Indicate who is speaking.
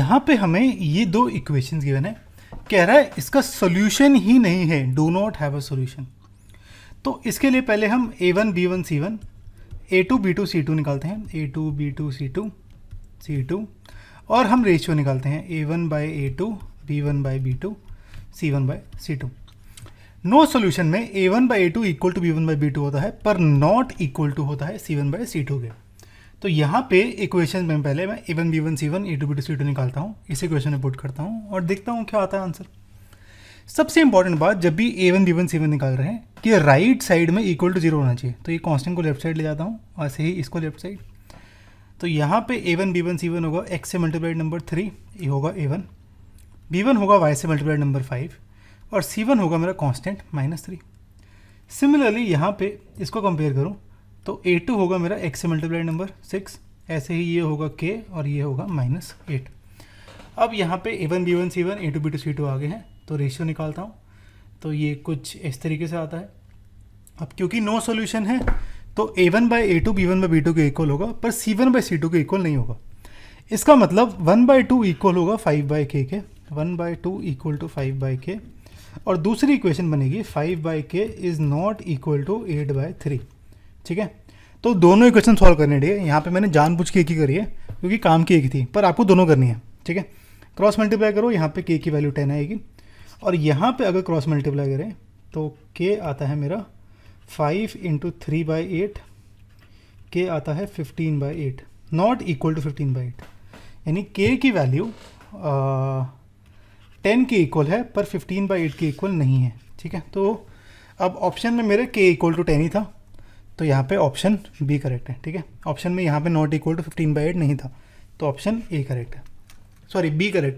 Speaker 1: यहाँ पे हमें ये दो इक्वेशंस गिवन है, कह रहा है इसका सोल्यूशन ही नहीं है, do not have a solution. तो इसके लिए पहले हम a1 b1 c1 a2 b2 c2 निकालते हैं, a2 b2 c2 c2, और हम रेशियो निकालते हैं a1 by a2 b1 by b2 c1 by c2। No solution में a1 by a2 equal to b1 by b2 होता है, पर नॉट इक्वल टू होता है c1 बाई c2 के। तो यहाँ पे इक्वेशन में पहले मैं a1 b1 c1 a2 b2 c2 निकालता हूँ, इस इक्वेशन में पुट करता हूँ और देखता हूँ क्या आता है आंसर। सबसे इंपॉर्टेंट बात, जब भी a1 b1 c1 निकाल रहे हैं कि राइट साइड में इक्वल टू 0 होना चाहिए। तो ये कांस्टेंट को लेफ्ट साइड ले जाता हूँ, ऐसे ही इसको लेफ्ट साइड। तो यहाँ पे a1 b1 c1 होगा x से मल्टीप्लाइड नंबर 3, ये होगा a1, b1 होगा y से मल्टीप्लाइड नंबर 5, और c1 होगा मेरा कांस्टेंट -3। सिमिलरली यहाँ पे इसको कंपेयर करूँ तो a2 होगा मेरा x से मल्टीप्लाइड नंबर 6, ऐसे ही ये होगा k और ये होगा -8। अब यहाँ पे a1 b1 c1 a2 b2 c2 आगे हैं, तो रेशियो निकालता हूँ, तो ये कुछ इस तरीके से आता है। अब क्योंकि नो सॉल्यूशन है तो a1 by a2 b1 by b2 के इक्वल होगा, पर c1 बाई c2 के इक्वल नहीं होगा। इसका मतलब 1/2 इक्वल होगा 5/k के, 1/2 इक्वल टू 5/k, और दूसरी इक्वेशन बनेगी 5/k is not equal to 8/3। ठीक है, तो दोनों इक्वेशन सॉल्व करने चाहिए। यहाँ पे मैंने जानबूझ के एक ही करी है क्योंकि काम की एक ही थी, पर आपको दोनों करनी है। ठीक है, क्रॉस मल्टीप्लाई करो, यहाँ पे k की वैल्यू 10 आएगी, और यहाँ पे अगर क्रॉस मल्टीप्लाई करें तो k आता है मेरा 5 × 3/8, k आता है 15/8, नॉट इक्वल टू 15/8, यानी k की वैल्यू 10 के इक्वल है पर 15/8 के इक्वल नहीं है। ठीक है, तो अब ऑप्शन में मेरे k इक्वल टू 10 ही था, तो यहाँ पे ऑप्शन बी करेक्ट है। ठीक है, ऑप्शन में यहाँ पे नॉट इक्वल टू 15/8 नहीं था, तो ऑप्शन ए करेक्ट है, सॉरी बी करेक्ट।